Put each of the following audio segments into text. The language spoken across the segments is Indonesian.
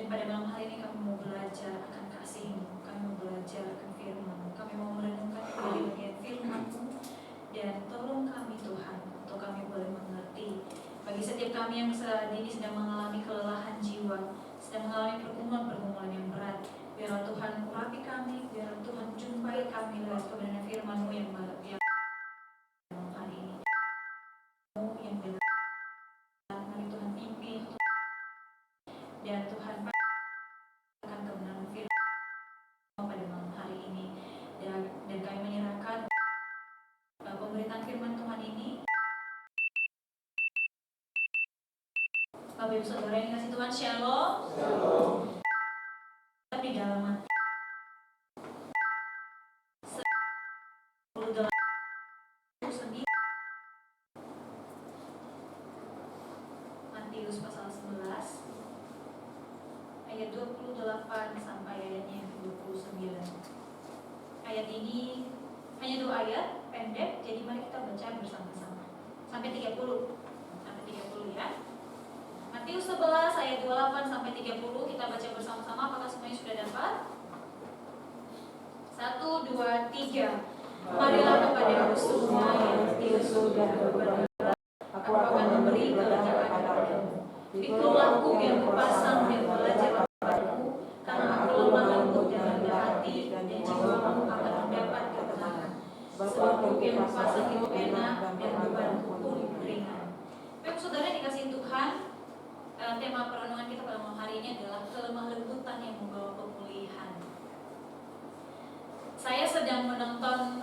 pada malam hari ini kami mau belajar akan kasih-Mu, kami mau belajar akan firman-Mu, kami mau merenungkan kembali bagian firman-Mu, dan tolong kami Tuhan, untuk kami boleh mengerti. Bagi setiap kami yang saat ini sedang mengalami kelelahan jiwa, sedang mengalami pergumulan-pergumulan yang berat, biarlah Tuhan urapi kami, biarlah Tuhan jumpai kami lewat kebenaran firman-Mu yang malam hari ini. Yang benar, mari Tuhan pimpin, dan Tuhan akan kebenaran firman pada malam hari ini, dan kami menyerahkan pemberitaan firman Tuhan ini. Bapak Ibu Saudara yang dikasihi Tuhan, Shalom. Shalom. Di dalam Matius pasal 11 ayat 28 sampai ayatnya yang 29. Ayat ini hanya 2 ayat pendek, jadi mari kita baca bersama-sama sampai 30 ya. Matius 11 ayat 28 sampai 30 kita baca bersama-sama. Apakah semuanya sudah dapat? 1, 2, 3. Marilah kepada semua yang tisu dan berberat, aku akan memberi kelegaan kepadamu. Pikulah kuk yang kupasang dan belajarlah kepadaku, karena aku lemah lembut dan rendah hati, dan jiwamu akan mendapat ketenangan. Sebab kuk yang kupasang itu enak dan bebanku pun ringan. Bapak Saudara dikasihi Tuhan, tema perenungan kita pada malam hari ini adalah kelemah lembutan yang membawa pemulihan. Saya sedang menonton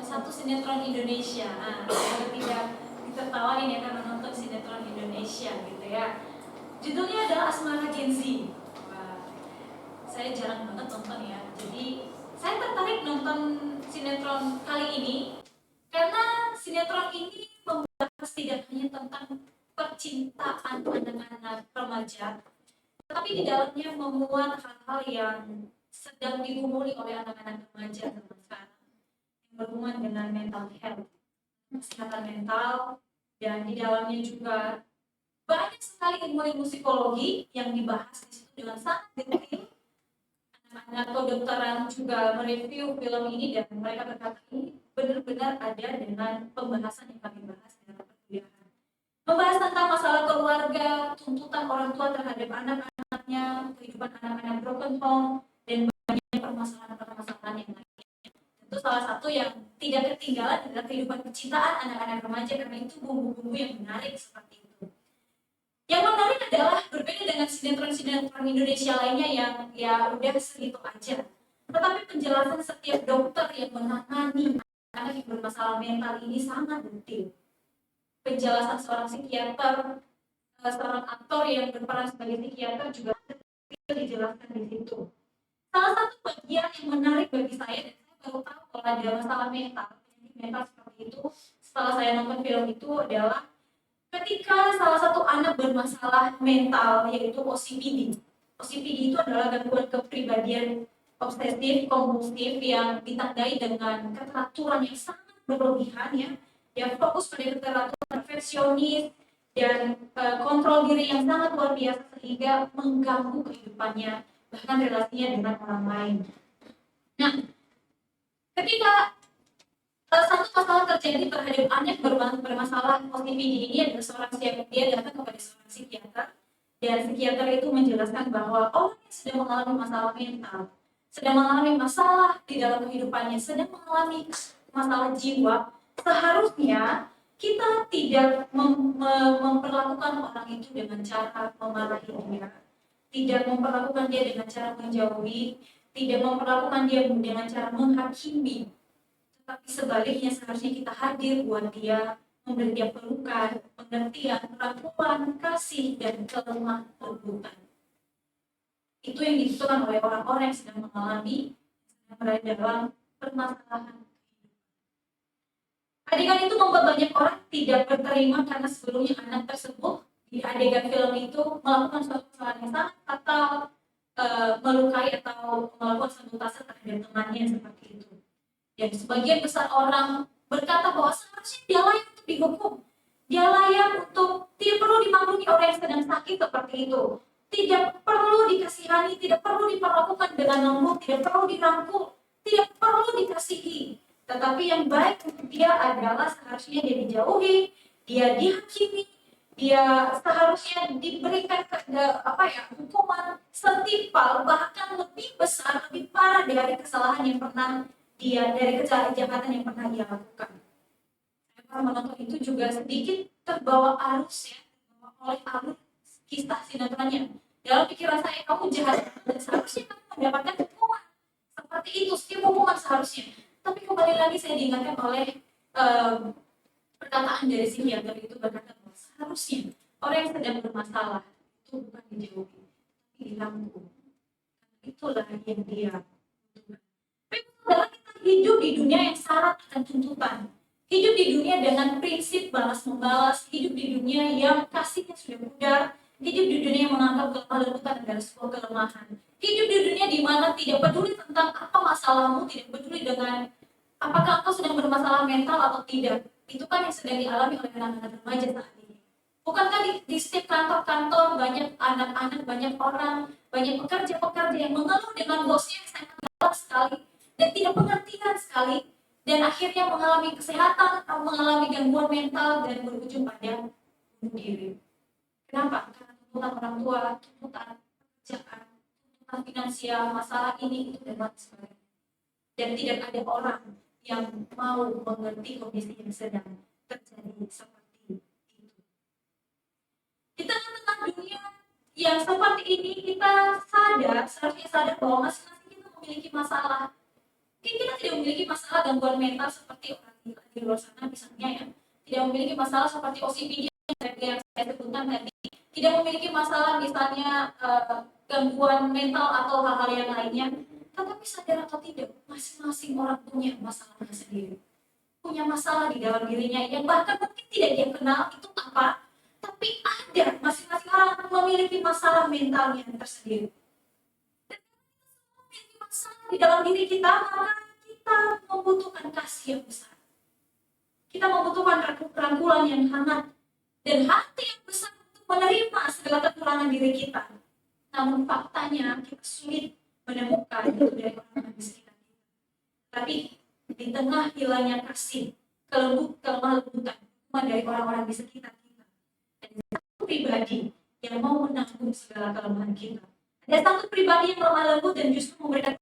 satu sinetron Indonesia. Saya tidak ditertawain ya karena nonton sinetron Indonesia gitu ya. Judulnya adalah Asmara Gen Z. Wah, saya jarang banget nonton ya. Jadi saya tertarik nonton sinetron kali ini karena sinetron ini membahas tidak hanya tentang percintaan anak-anak remaja, tetapi di dalamnya memuat hal-hal yang sedang digumuli oleh anak-anak remaja zaman sekarang, yang berhubungan dengan mental health, kesehatan mental, dan di dalamnya juga banyak sekali ilmu psikologi yang dibahas di situ dengan sangat detail. Anak-anak kedokteran juga mereview film ini dan mereka berkata ini benar-benar ada dengan pembahasan yang kami bahas dalam perkuliahan. Membahas tentang masalah keluarga, tuntutan orang tua terhadap anak-anaknya, kehidupan anak-anak broken home, dan banyak permasalahan-permasalahan yang lainnya. Tentu salah satu yang tidak ketinggalan adalah kehidupan percintaan anak-anak remaja, karena itu bumbu-bumbu yang menarik seperti itu. Yang menarik adalah berbeda dengan sinetron-sinetron Indonesia lainnya yang ya udah segitu aja. Tetapi penjelasan setiap dokter yang menangani anak yang bermasalah mental ini sangat detail. Penjelasan seorang psikiater, seorang aktor yang berperan sebagai psikiater juga dijelaskan di situ. Salah satu bagian yang menarik bagi saya, dan saya baru tahu kalau ada masalah mental, penyakit mental seperti itu setelah saya nonton film itu, adalah ketika salah satu anak bermasalah mental, yaitu OCPD. OCPD itu adalah gangguan kepribadian obsesif kompulsif yang ditandai dengan keteraturan yang sangat berlebihan ya, yang fokus pada keteraturan perfeksionis dan kontrol diri yang sangat luar biasa sehingga mengganggu kehidupannya, bahkan relasinya dengan orang lain. Nah, ketika satu masalah terjadi terhadap anak bermasalah OCPD ini, adalah seorang dia datang kepada seorang psikiater, dan psikiater itu menjelaskan bahwa orang yang sedang mengalami masalah mental, sedang mengalami masalah di dalam kehidupannya, sedang mengalami masalah jiwa, seharusnya kita tidak memperlakukan orang itu dengan cara memarahi dia, tidak memperlakukan dia dengan cara menjauhi, tidak memperlakukan dia dengan cara menghakimi, tetapi sebaliknya seharusnya kita hadir buat dia, memberi dia pelukan, pengertian, rangkuman, kasih, dan kelemah lembutan. Itu yang dibutuhkan oleh orang-orang yang sedang mengalami, sedang berada dalam permasalahan. Adegan itu membuat banyak orang tidak berterima karena sebelumnya anak tersebut di adegan film itu melakukan suatu kesalahan yang sangat fatal, melukai atau melakukan sabotase terhadap temannya seperti itu. Dan sebagian besar orang berkata bahwa seharusnya dia layak untuk dihukum, dia layak untuk tidak perlu dimaklumi orang yang sedang sakit seperti itu. tidak perlu dikasihani, tidak perlu diperlakukan dengan lembut, tidak perlu dirangkul, tidak perlu dikasihi. Tetapi yang baik untuk dia adalah seharusnya dia dijauhi, dia dihakimi, dia seharusnya diberikan hukuman setimpal, bahkan lebih besar, lebih parah dari kesalahan yang pernah dari kejahatan yang pernah dia lakukan. Saya menonton itu juga sedikit terbawa arus oleh arus kisah sinetronnya. Dalam pikiran saya, kamu jahat dan seharusnya kamu mendapatkan hukuman seperti itu, setiap hukuman seharusnya. Tapi kembali lagi saya diingatkan oleh perkataan dari psikiater itu berkata bahwa seharusnya orang yang sedang bermasalah itu bukan dijauhi, tapi dirangkul. Itulah yang dia butuhkan. Adalah kita hidup di dunia yang syarat akan tuntutan. Hidup di dunia dengan prinsip balas membalas, hidup di dunia yang kasihnya sudah pudar, hidup di dunia yang menganggap kelemah lembutan adalah sebuah kelemahan. Hidup di dunia di mana tidak peduli tentang apa masalahmu, tidak peduli dengan apakah engkau sedang bermasalah mental atau tidak. Itu kan yang sedang dialami oleh anak-anak remaja saat ini. Bukankah di setiap kantor-kantor banyak anak-anak, banyak orang, banyak pekerja-pekerja yang mengeluh dengan bosnya yang sangat galak sekali dan tidak pengertian sekali, dan akhirnya mengalami kesehatan, mengalami gangguan mental dan berujung pada bunuh diri. Kenapa? Karena tuntutan orang tua, tuntutan pekerjaan, tuntutan finansial, masalah ini, itu, dan lain sebagainya. Dan tidak ada orang yang mau mengerti kondisi yang sedang terjadi seperti itu. Di tengah-tengah dunia yang seperti ini, kita seharusnya sadar bahwa masing-masing kita memiliki masalah. Mungkin kita tidak memiliki masalah gangguan mental seperti orang di luar sana misalnya ya. Tidak memiliki masalah seperti OCPD yang saya sebutkan tadi. Tidak memiliki masalah misalnya gangguan mental atau hal-hal yang lainnya. Tetapi sadar atau tidak, masing-masing orang punya masalahnya sendiri. Punya masalah di dalam dirinya yang bahkan mungkin tidak dia kenal itu apa. Tapi ada, masing-masing orang memiliki masalah mentalnya tersendiri. Di dalam diri kita, maka kita membutuhkan kasih yang besar. Kita membutuhkan rangkulan yang hangat dan hati yang besar untuk menerima segala kekurangan diri kita. Namun faktanya kita sulit menemukan itu dari orang-orang di sekitar kita. Tapi di tengah hilangnya kasih, kelemah lembutan dari orang-orang di sekitar kita, ada satu pribadi yang mau menanggung segala kelemahan kita. Ada satu pribadi yang lemah lembut dan justru memberikan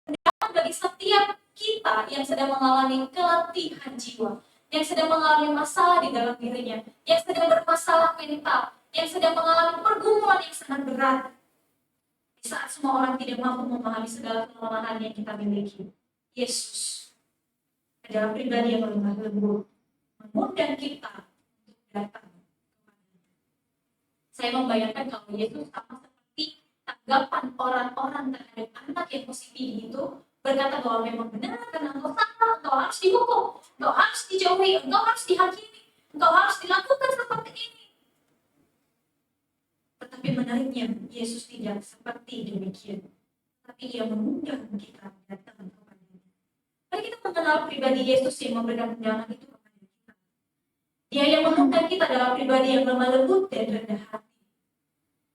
bagi setiap kita yang sedang mengalami keletihan jiwa, yang sedang mengalami masalah di dalam dirinya, yang sedang bermasalah mental, yang sedang mengalami pergumulan yang sangat berat. Di saat semua orang tidak mampu memahami segala kelemahan yang kita miliki, Yesus adalah pribadi yang lemah lembut, mengundang kita untuk datang kepadanya. Saya membayangkan kalau Yesus sama seperti tanggapan orang-orang terhadap anak yang OCPD itu, berkata bahwa memang benar karena engkau salah, engkau harus dihukum, engkau harus dijauhi, engkau harus dihakimi, engkau harus dilakukan seperti ini. Tetapi menariknya, Yesus tidak seperti demikian. Tapi ia mengundang kita datang kepadanya. Mari kita mengenal pribadi Yesus yang memberikan undangan itu kepada kita. Dia yang mengundang kita dalam pribadi yang lemah lembut dan rendah hati.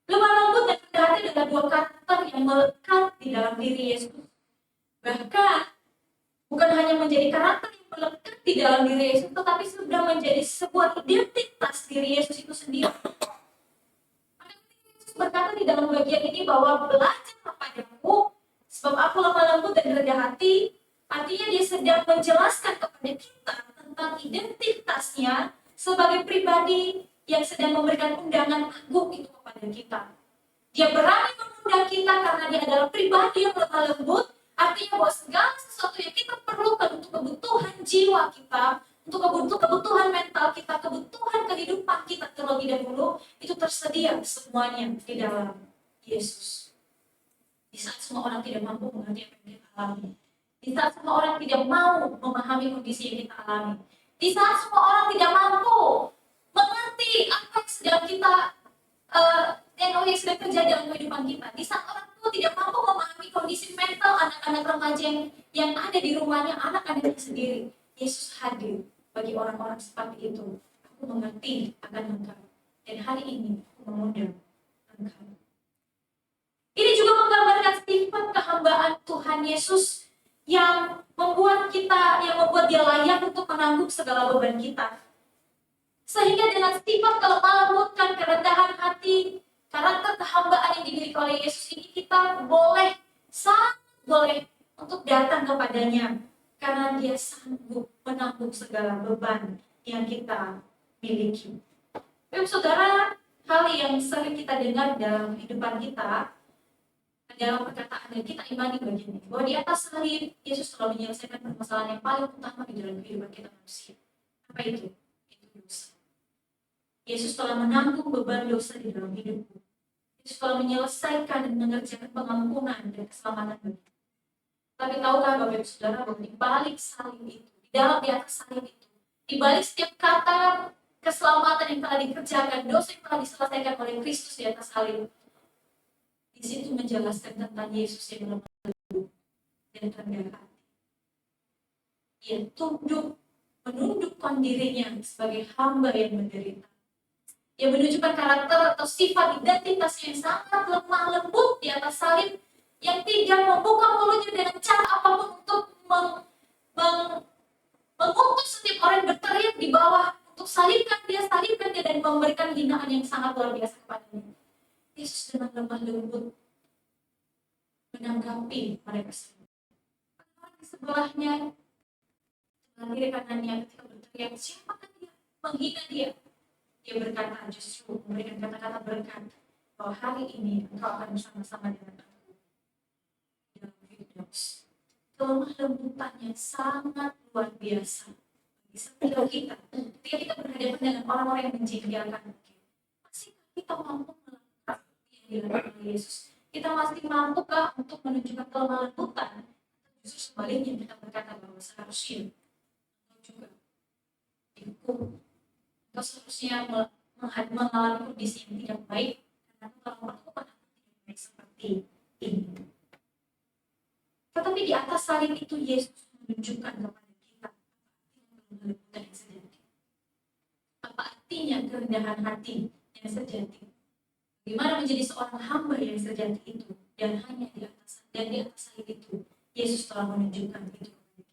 Lemah lembut dan rendah hati adalah dua karakter yang melekat di dalam diri Yesus. Bahkan bukan hanya menjadi karakter yang melekat di dalam diri Yesus, tetapi sudah menjadi sebuah identitas diri Yesus itu sendiri. Yesus berkata di dalam bagian ini bahwa belajar kepadaku, sebab aku lemah lembut dan rendah hati. Artinya dia sedang menjelaskan kepada kita tentang identitasnya sebagai pribadi yang sedang memberikan undangan agung itu kepada kita. Dia berani mengundang kita karena dia adalah pribadi yang lemah lembut. Artinya bahwa segala sesuatu yang kita perlukan untuk kebutuhan jiwa kita, untuk kebutuhan mental kita, kebutuhan kehidupan kita terlebih dahulu, itu tersedia semuanya di dalam Yesus. Di saat semua orang tidak mampu mengerti apa yang kita alami, di saat semua orang tidak mau memahami kondisi yang kita alami, di saat semua orang tidak mampu mengerti apa yang sedang kita yang sedang terjadi dalam kehidupan kita, di saat orang tua tidak mampu memahami kondisi mental anak-anak remaja yang ada di rumahnya, anak-anaknya sendiri, Yesus hadir bagi orang-orang seperti itu. Aku mengerti akan engkau, dan hari ini aku mengundang engkau. Ini juga menggambarkan sifat kehambaan Tuhan Yesus yang membuat dia layak untuk menanggung segala beban kita. Sehingga dengan sifat kelemah lembut dan kerendahan hati, karakter kehambaan yang dimiliki oleh Yesus ini, kita sangat boleh untuk datang kepadanya. Karena dia sanggup menanggung segala beban yang kita miliki. Bapak saudara, hal yang sering kita dengar dalam kehidupan kita, dalam perkataan yang kita imani begini, bahwa di atas salib Yesus telah menyelesaikan permasalahan yang paling utama di dalam kehidupan kita manusia. Apa itu? Itu dosa. Yesus telah menanggung beban dosa di dalam hidupku. Yesus telah menyelesaikan dan mengerjakan pengampunan dan keselamatan bagi kita. Tapi tahukah Bapak Ibu Saudara bahwa di balik salib itu, di atas salib itu, di balik setiap kata keselamatan yang telah dikerjakan, dosa yang telah diselesaikan oleh Kristus di atas salib, di situ menjelaskan tentang Yesus yang lemah lembut dan rendah hati. Ia menundukkan dirinya sebagai hamba yang menderita. Ia menunjukkan karakter atau sifat identitas yang sangat lemah lembut di atas salib, yang tidak membuka mulutnya dengan cara apapun untuk mengutus setiap orang berteriak di bawah untuk salibkan dia, dan memberikan hinaan yang sangat luar biasa kepadanya. Yesus dengan lemah lembut menanggapi mereka semua. Orang di sebelahnya, sebelah kiri kanannya, ketika berteriak, siapakah dia? Menghina dia. Dia berkata justru memberikan kata-kata berkat bahwa hari ini engkau akan bersama-sama dengan aku dalam hidup. Kelemah lembutannya sangat luar biasa bagi setiap kita. Ketika kita berhadapan dengan orang-orang yang menjengkelkan, masihkah kita mampu melakukan yang dilakukan oleh Yesus? Kita masih mampukah untuk menunjukkan kelemah lembutan? Justru sebaliknya kita berkata bahwa seharusnya engkau juga dihukum. Engkau seharusnya mengalami kondisi yang tidak baik karena engkau melakukan hal yang tidak baik seperti ini. Tetapi di atas salib itu Yesus menunjukkan kepada kita kelembutan yang sejati. Apa artinya kerendahan hati yang sejati? Bagaimana menjadi seorang hamba yang sejati itu? Dan hanya di atas salib itu Yesus telah menunjukkan itu kepada kita.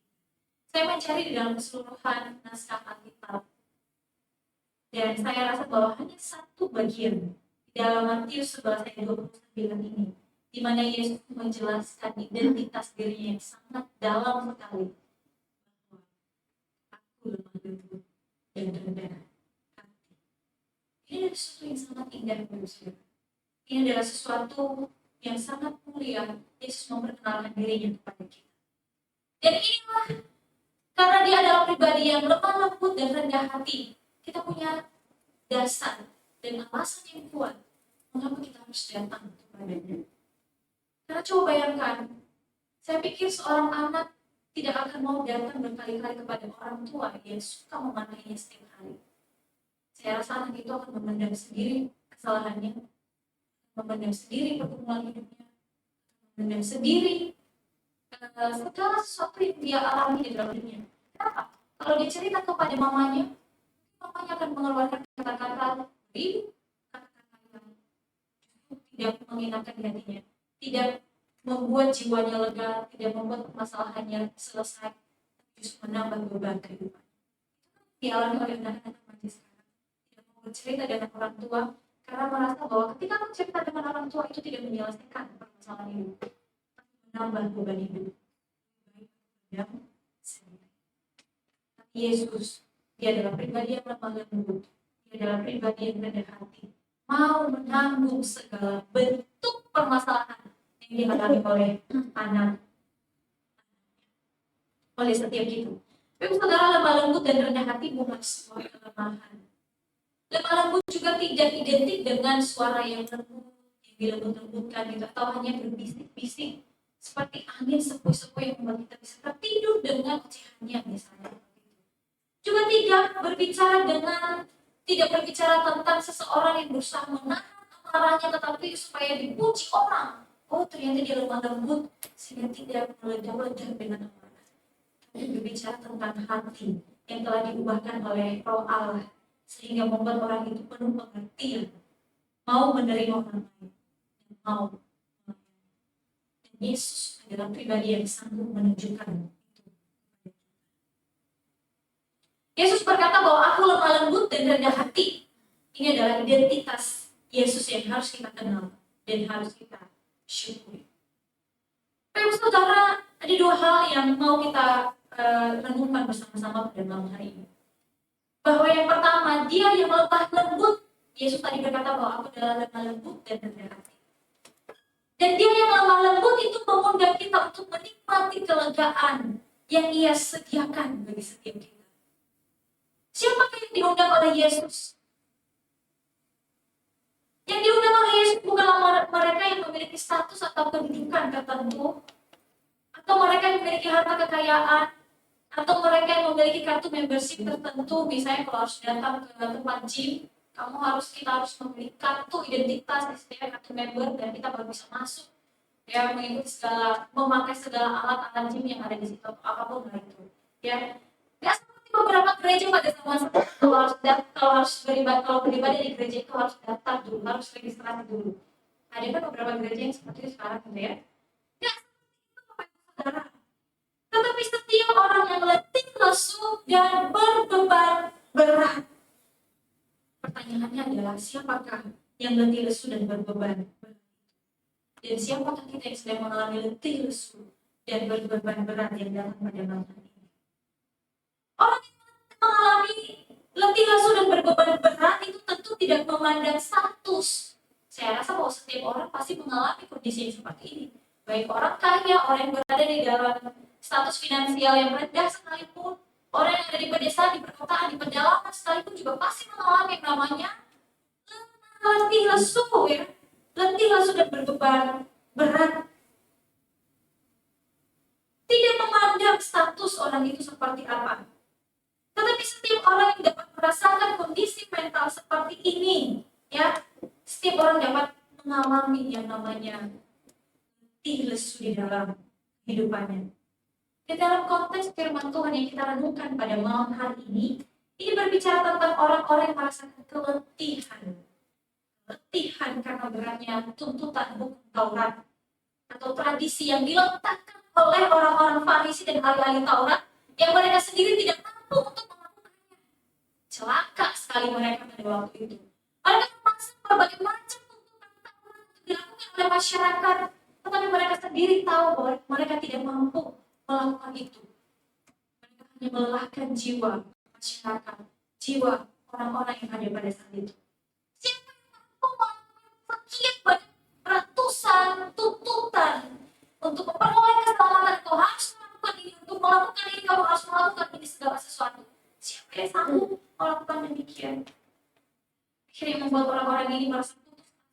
Saya mencari di dalam keseluruhan naskah Alkitab, dan saya rasa bahwa hanya satu bagian di dalam Matius 11 ayat 29 ini, di mana Yesus menjelaskan identitas dirinya yang sangat dalam sekali. Aku lemah lembut dan rendah hati. Ini adalah sesuatu yang sangat indah, Bapak. Ini adalah sesuatu yang sangat mulia. Yesus memperkenalkan dirinya kepada kita. Dan inilah, karena dia adalah pribadi yang lemah lembut dan rendah hati, kita punya dasar dan alasan yang kuat mengapa kita harus datang kepadanya. Karena coba bayangkan, saya pikir seorang anak tidak akan mau datang berkali-kali kepada orang tua yang suka memarahinya setiap hari. Saya rasa anak itu akan memendam sendiri kesalahannya, memendam sendiri pergumulan hidupnya, memendam sendiri segala sesuatu yang dia alami di dalam hidupnya. Kenapa? Kalau dia cerita kepada mamanya akan mengeluarkan kata-kata ribu, kata-kata yang tidak mengenakan di hatinya, tidak membuat jiwanya lega, tidak membuat permasalahannya selesai, justru menambah beban kehidupan. Dialami oleh anak-anak remaja sekarang, tidak mau bercerita dengan orang tua karena merasa bahwa ketika bercerita dengan orang tua itu tidak menyelesaikan permasalahan hidup, tapi menambah beban hidup. Yang sendiri. Tapi Yesus, dia adalah pribadi yang lemah lembut, dia adalah pribadi yang rendah hati, mau menanggung segala bentuk permasalahan yang dihadapi oleh anak, oleh setiap itu. Tapi saudara, lemah lembut dan rendah hati bukan sebuah kelemahan. Lemah lembut juga tidak identik dengan suara yang lembut, yang dilembut-lembutkan gitu, atau hanya berbisik-bisik seperti angin sepoi-sepoi yang membuat kita bisa tertidur dengan ocehannya misalnya. Juga tidak berbicara tentang seseorang yang berusaha menahan amarahnya tetapi supaya dipuji orang. Oh, ternyata dia lemah lembut sehingga tidak meledak-ledak dengan amarah. Tapi berbicara tentang hati yang telah diubahkan oleh Roh Allah sehingga membuat orang itu penuh pengertian, mau menerima orang lain dan mau Yesus adalah pribadi yang sanggup menunjukkan itu. Yesus berkata bahwa aku lemah lembut dan rendah hati. Ini adalah identitas Yesus yang harus kita kenal dan harus kita syukuri. Bapak Saudara, ada dua hal yang mau kita renungkan bersama-sama pada malam hari ini. Bahwa yang pertama, dia yang lemah lembut. Yesus tadi berkata bahwa aku adalah lemah lembut dan rendah hati. Dan dia yang lemah lembut itu mengundang kita untuk menikmati kelegaan yang ia sediakan bagi setiap kita. Siapa yang diundang oleh Yesus? Yang diundang oleh Yesus bukanlah mereka yang memiliki status atau kedudukan tertentu, atau mereka yang memiliki harta kekayaan, atau mereka yang memiliki kartu membership tertentu. Misalnya kalau harus datang ke tempat gym, kita harus memiliki kartu identitas, istilahnya kartu member, dan kita baru bisa masuk. Ya, memakai segala alat-alat gym yang ada di situ, apapun itu. Ya, seperti beberapa gereja pada zaman kalau beribadah di gereja itu harus daftar dulu, harus registrasi dulu. Ada kan beberapa gereja yang seperti itu sekarang, gitu ya. Ya, saudara. Tetapi setiap orang yang letih, lesu, dan berbeban berat. Pertanyaannya adalah, siapakah yang letih, lesu, dan berbeban berat? Dan siapakah kita yang sedang mengalami letih, lesu, dan berbeban berat yang datang pada malam ini? Orang yang mengalami letih, lesu, dan berbeban berat itu tentu tidak memandang status. Saya rasa bahwa setiap orang pasti mengalami kondisi yang seperti ini. Baik orang kaya, orang yang berada di dalam status finansial yang rendah sekalipun, orang yang ada di pedesaan, di perkotaan, di pedalaman sekalipun juga pasti mengalami yang namanya letih, lesu, ya. Letih, lesu, dan berbeban berat. Tidak memandang status orang itu seperti apa. Tetapi setiap orang yang dapat merasakan kondisi mental seperti ini, ya, setiap orang dapat mengalami yang namanya letih, lesu di dalam kehidupannya. Di dalam konteks firman Tuhan yang kita renungkan pada malam hari ini berbicara tentang orang-orang yang merasakan keletihan. Keletihan karena beratnya tuntutan hukum Taurat atau tradisi yang diletakkan oleh orang-orang Farisi dan ahli-ahli Taurat yang mereka sendiri tidak mampu untuk melakukannya. Celaka sekali mereka pada waktu itu. Mereka memaksa berbagai macam tuntutan Taurat untuk dilakukan oleh masyarakat, tetapi mereka sendiri tahu bahwa mereka tidak mampu melakukan itu. Mereka hanya melelahkan jiwa masyarakat, jiwa orang-orang yang ada pada saat itu. Siapa yang mampu melakukan sekian banyak ratusan tuntutan untuk memperoleh keselamatan? Kau harus melakukan ini, untuk melakukan ini kamu harus melakukan ini, segala sesuatu. Siapa yang sanggup melakukan demikian? Akhirnya membuat orang-orang ini merasa putus asa,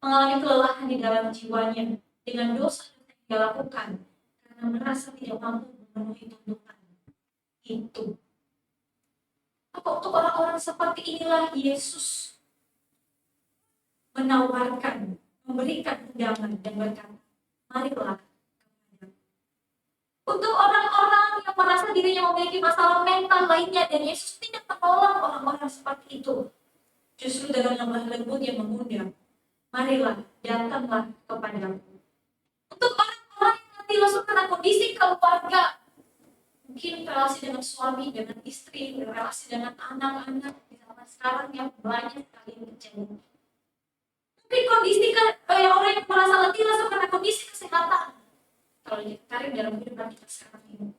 mengalami kelelahan di dalam jiwanya dengan dosa yang dia lakukan karena merasa tidak mampu memenuhi tuntutan itu. Apa untuk orang-orang seperti inilah Yesus menawarkan, memberikan undangan dan berkata, marilah kepada. Untuk orang-orang yang merasa dirinya memiliki masalah mental lainnya, dan Yesus tidak menolak orang-orang seperti itu. Justru dengan lemah lembut yang mengundang, marilah, datanglah kepadaku. Untuk orang-orang yang letih lesu karena kondisi keluarga, mungkin relasi dengan suami, dengan istri, relasi dengan anak-anak di zaman sekarang yang banyak sekali terjadi. Mungkin kondisi orang yang merasa letih lesu karena kondisi kesehatan, kalau ditarik dalam kehidupan kita sekarang ini,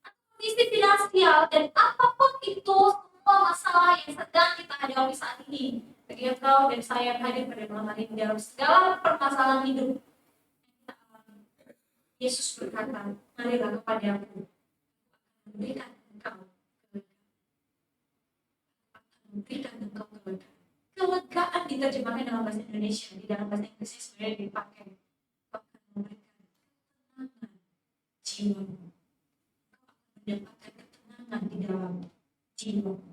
kondisi finansial, dan apapun itu semua masalah yang sedang kita hadapi saat ini. Bagi engkau dan saya yang hadir pada malam hari ini dalam segala permasalahan hidup, Yesus berkata, marilah kepadaku, memberikan engkau kelegaan. Kelegaan diterjemahkan dalam bahasa Indonesia, di dalam bahasa Inggris sebenarnya dipakai akan memberikan ketenangan jiwamu, mendapatkan ketenangan di dalam jiwamu.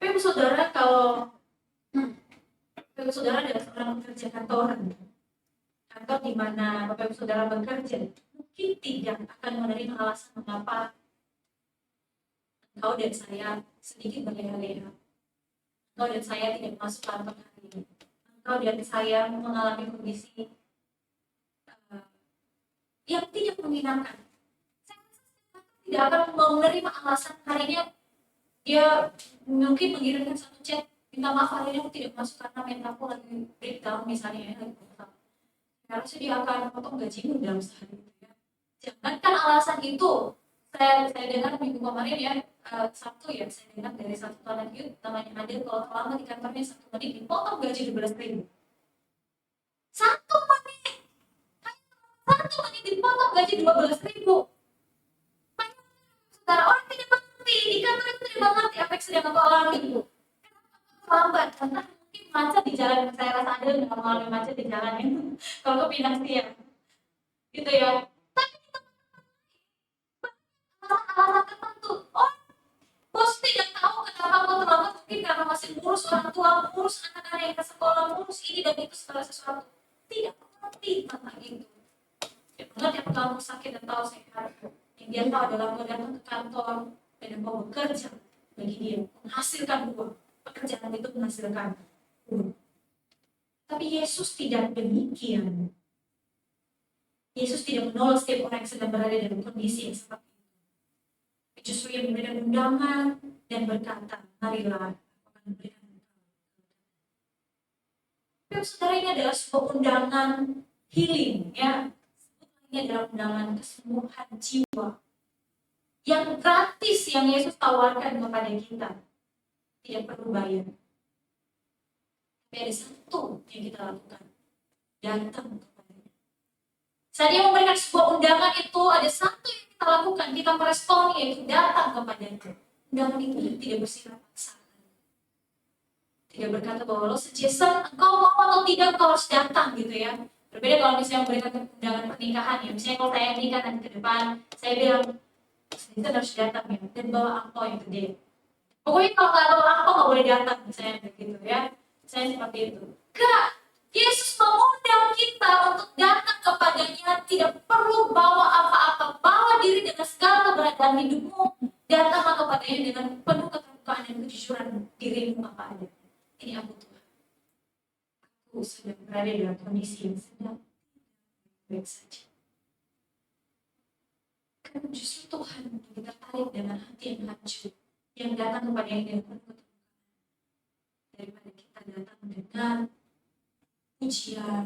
Bapak Saudara, kalau Bapak Saudara adalah seorang pekerja kantoran, kantor di mana Bapak Saudara bekerja, mungkin tidak akan menerima alasan mengapa engkau dan saya sedikit berleha-leha. Engkau dan saya tidak masuk kantor hari ini. Engkau dan saya mengalami kondisi yang tidak menyenangkan. Saya tidak akan mau menerima alasan harinya dia mungkin mengirimkan satu chat, minta maaf hari ini aku tidak masuk karena mentalku lagi breakdown misalnya ya, lagi breakdown. Karena dia akan potong gajimu dalam sehari gitu ya. Jangankan alasan itu, saya dengar minggu kemarin ya, Sabtu ya, saya dengar dari satu talent youth namanya Adil, kalau lama di kantornya 1 menit dipotong gaji 12.000. 1 menit, 1 menit dipotong gaji 12.000. Saudara, orang tidak mengerti, di kantor itu tidak mengerti apa yang sedang kau alami. Kenapa lambat? Karena mungkin macet di jalan. Saya rasa Adil nggak mengalami macet di jalan ya. Kalau ke Pinang Siang, gitu ya. Tapi alasan tertentu, oh bos tidak tahu kenapa kau terlambat, mungkin karena masih ngurus orang tua, ngurus anak-anak yang ke sekolah, ngurus ini dan itu segala sesuatu. Tidak mengerti tentang itu. Tidak mengerti apa kamu sakit dan tahu sehat. Yang dia tahu adalah kau datang ke kantor dan kau bekerja bagi dia, menghasilkan uang. Pekerjaan itu menghasilkan uang. Tapi Yesus tidak demikian. Yesus tidak menolak setiap orang yang sedang berada dalam kondisi yang seperti itu. Justru ia memberikan undangan dan berkata, marilah aku akan memberikan engkau. Tapi saudara, ini adalah sebuah undangan healing ya. Ini adalah undangan kesembuhan jiwa yang gratis yang Yesus tawarkan kepada kita. Tidak perlu bayar. Tapi ada satu yang kita lakukan, datang kepadanya. Saat dia memberikan sebuah undangan itu, ada satu yang kita lakukan, kita meresponi, yaitu datang kepadanya. Undangan itu tidak bersifat paksaan. Tidak berkata bahwa lo suggestion, engkau mau atau tidak, engkau harus datang gitu ya. Berbeda kalau misalnya memberikan undangan pernikahan ya. Misalnya kalau saya nikah nanti ke depan, saya bilang, kita harus datang ya, dan bawa angpau yang gede. Pokoknya kalau nggak bawa angpau nggak boleh datang, misalnya begitu ya. Saya seperti itu. Enggak, Yesus mengundang kita untuk datang kepadanya, tidak perlu bawa apa-apa, bawa diri dengan segala keberadaan hidupmu, datanglah kepadanya dengan penuh keterbukaan dan kejujuran dirimu apa ada. Ini aku Tuhan. Aku sedang berada dalam kondisi yang sedang baik saja. Karena justru Tuhan lebih tertarik dengan hati yang hancur, yang datang kepadanya dengan penuh keterbukaan, daripada kita datang dengan pujian,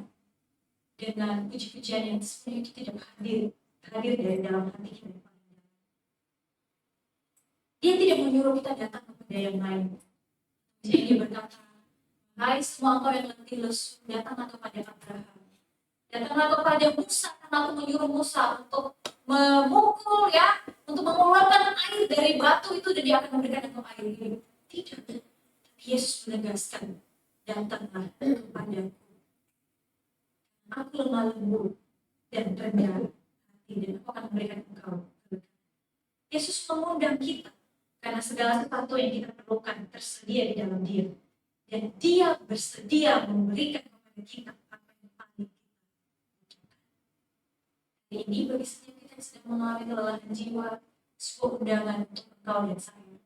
dengan puji-pujian yang sebenarnya itu tidak hadir dari dalam hati kita. Dia tidak menyuruh kita datang kepada yang lain. Jadi dia berkata, hai semua engkau yang letih lesu, datanglah kepada Abraham, datanglah kepada Musa, karena aku menyuruh Musa untuk memukul ya, untuk mengeluarkan air dari batu itu dan dia akan memberikan engkau air hidup. Tidak. Yesus menegaskan, datanglah kepadaku. Aku lemah lembut dan rendah hati dan aku akan memberikan engkau. Yesus mengundang kita karena segala sesuatu yang kita perlukan tersedia di dalam Dia. Dan Dia bersedia memberikan kepada kita apa yang paling kita butuhkan. Ini bagi setiap kita yang sedang mengalami kelelahan jiwa, sebuah undangan untuk engkau dan saya.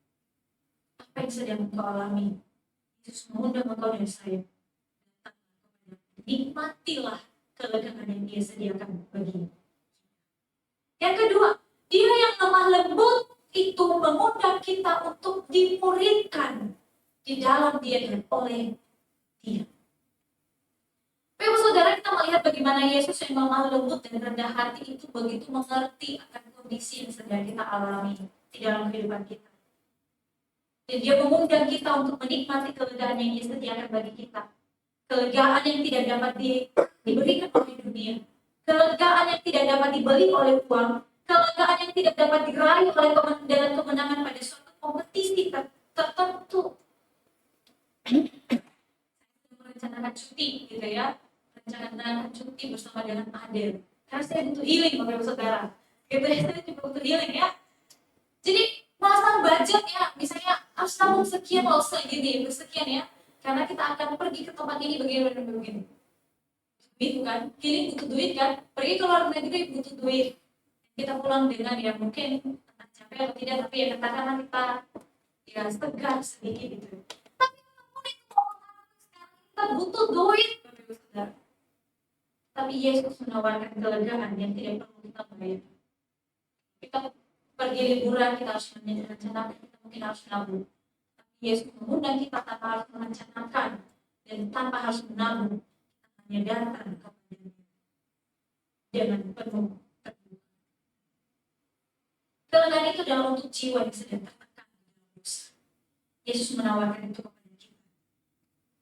Apa yang sedang engkau alami? Yesus mengundang engkau dan saya. Nikmatilah kelegaan yang Dia sediakan bagi kita. Yang kedua, Dia yang lemah lembut itu mengundang kita untuk dimuridkan di dalam Dia dan oleh Dia. Bapak saudara, kita melihat bagaimana Yesus yang lemah lembut dan rendah hati itu begitu mengerti akan kondisi yang sedang kita alami di dalam kehidupan kita. Dan Dia mengundang kita untuk menikmati kelegaan yang Dia sediakan bagi kita. Kelegaan yang tidak dapat diberikan oleh dunia. Kelegaan yang tidak dapat dibeli oleh uang. Kelegaan yang tidak dapat diraih oleh kemenangan pada suatu kompetisi tertentu. Merencanakan cuti gitu ya. Rencanakan cuti bersama dengan Adel. Karena saya butuh healing Bapak Saudara. Gitu ya, saya juga butuh healing ya. Jadi pasang budget ya, misalnya harus nabung sekian loh segini, sekian ya. Karena kita akan pergi ke tempat ini begini. Duit kan, healing butuh duit kan. Pergi ke luar negeri butuh duit. Kita pulang dengan ya mungkin entah capek atau tidak, tapi ya katakanlah kita ya segar sedikit gitu. Tapi apapun itu sekarang kita butuh duit, Bapak Saudara. Tapi Tetapi Yesus menawarkan kelegaan yang tidak perlu kita bayar. Kita pergi liburan, kita harus merencanakan, kita mungkin harus menabung. Tapi Yesus mengundang kita tanpa harus merencanakan dan tanpa harus menabung. Kita hanya datang kepada-Nya dengan penuh terbuka. Kelegaan itu adalah untuk jiwa yang sedang tertekan dalam dosa. Yesus menawarkan itu kepada kita.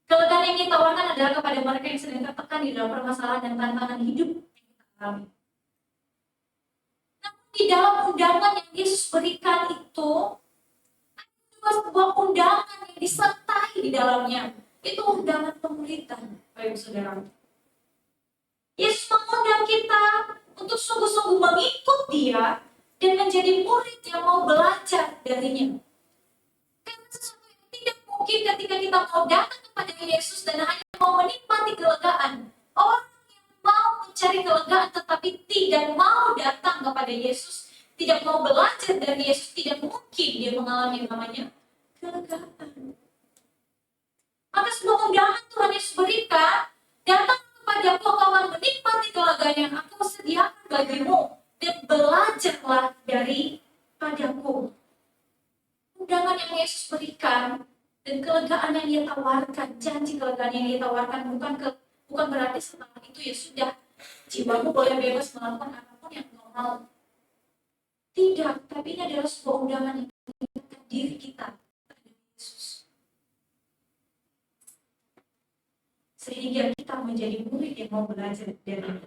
Kelegaan yang ditawarkan adalah kepada mereka yang sedang tertekan di dalam permasalahan dan tantangan hidup yang kita alami. Namun di dalam undangan yang Yesus berikan itu, ada juga sebuah undangan yang disertai di dalamnya. Itu undangan pemuridan, Bapak Saudara. Yesus mengundang kita untuk sungguh-sungguh mengikut Dia dan menjadi murid yang mau belajar darinya. Karena sesuatu yang tidak mungkin ketika kita mau datang kepada Yesus dan hanya mau menikmati kelegaan. Orang yang mau mencari kelegaan tetapi tidak mau datang kepada Yesus, tidak mau belajar dari Yesus, tidak mungkin dia mengalami yang namanya kelegaan. Maka sebuah undangan Tuhan Yesus berikan, datang kepada Aku, kau akan menikmati kelegaan yang Aku sediakan bagimu dan belajarlah daripadaku. Undangan yang Yesus berikan dan kelegaan yang Dia tawarkan, janji kelegaan yang Dia tawarkan bukan berarti setelah itu ya sudah jiwamu boleh bebas melakukan apapun yang kau mau. Tidak, tapi ini adalah sebuah undangan yang mengingatkan diri kita pada Yesus. Sehingga kita menjadi murid yang mau belajar dari Dia.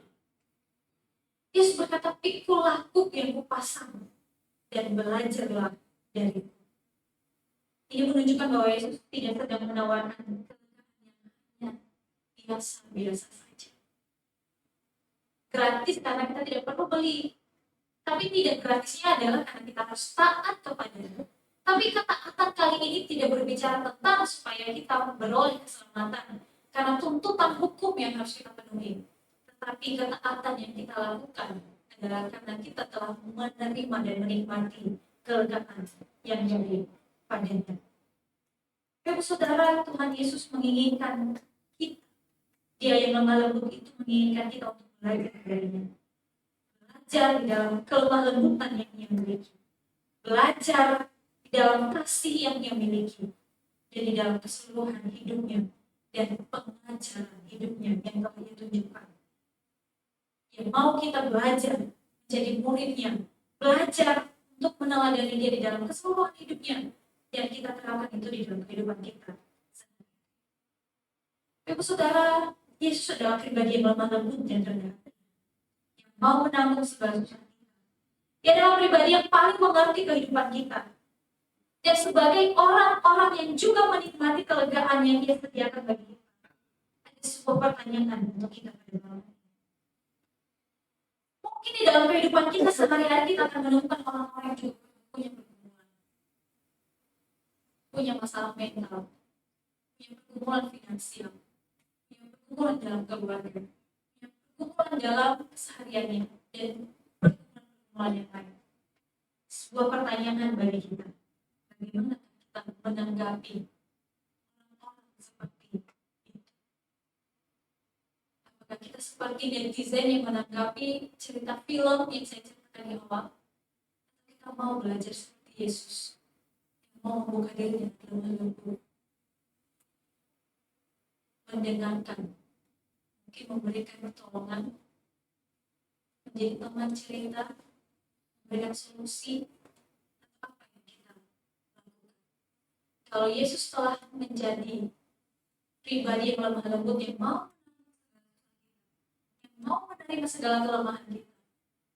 Yesus berkata, pikulah kuk yang kupasang dan belajarlah dariku. Ini menunjukkan bahwa Yesus tidak sedang menawarkan kelegaan yang biasa-biasa saja. Gratis karena kita tidak perlu beli. Tapi tidak gratisnya adalah karena kita harus taat kepada-Nya. Tapi ketaatan kali ini tidak berbicara tentang supaya kita beroleh keselamatan. Karena tuntutan hukum yang harus kita penuhi. Tetapi ketaatan yang kita lakukan adalah karena kita telah menerima dan menikmati kelegaan yang dari padanya. Bapak Saudara, Tuhan Yesus menginginkan kita. Dia yang lemah lembut itu menginginkan kita untuk belajar darinya. Belajar di dalam kelemah lembutan yang Dia miliki. Belajar di dalam kasih yang Dia miliki. Dan di dalam keseluruhan hidupnya. Dan pengajaran hidupnya yang telah Dia tunjukkan. Yang mau kita belajar menjadi muridnya. Belajar untuk meneladani Dia di dalam keseluruhan hidupnya. Dan kita terapkan itu di dalam kehidupan kita. Bapak Saudara, Yesus adalah pribadi yang lemah lembut dan rendah. Yang mau menanggung segala susah kita. Dia adalah pribadi yang paling mengerti kehidupan kita. Dan sebagai orang-orang yang juga menikmati kelegaan yang Dia sediakan bagi kita. Ada sebuah pertanyaan untuk kita pada malam ini. Mungkin di dalam kehidupan kita sehari-hari kita akan menemukan orang-orang yang juga punya pergumulan. Punya masalah mental. Punya pergumulan finansial. Punya pergumulan dalam keluarga. Punya pergumulan dalam kesehariannya. Dan pergumulan yang lain. Sebuah pertanyaan bagi kita. Bagaimana kita menanggapi orang-orang seperti itu? Apakah kita seperti netizen yang menanggapi cerita film yang saya ceritakan di awal? Atau kita mau belajar seperti Yesus yang mau membuka dirinya dalam lembut, mendengarkan, mungkin memberikan pertolongan, menjadi teman cerita, memberikan solusi. Kalau Yesus telah menjadi pribadi yang lemah lembut yang mau menerima segala kelemahan kita,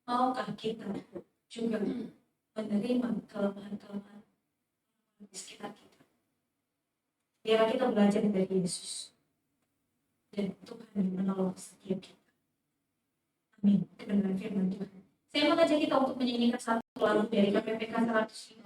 maukah kita juga menerima kelemahan-kelemahan di sekitar kita? Biar kita belajar dari Yesus dan Tuhan menolong setiap kita. Amin. Kebenaran firman Tuhan. Saya mengajak kita untuk menyanyikan satu lagu dari KPPK 105.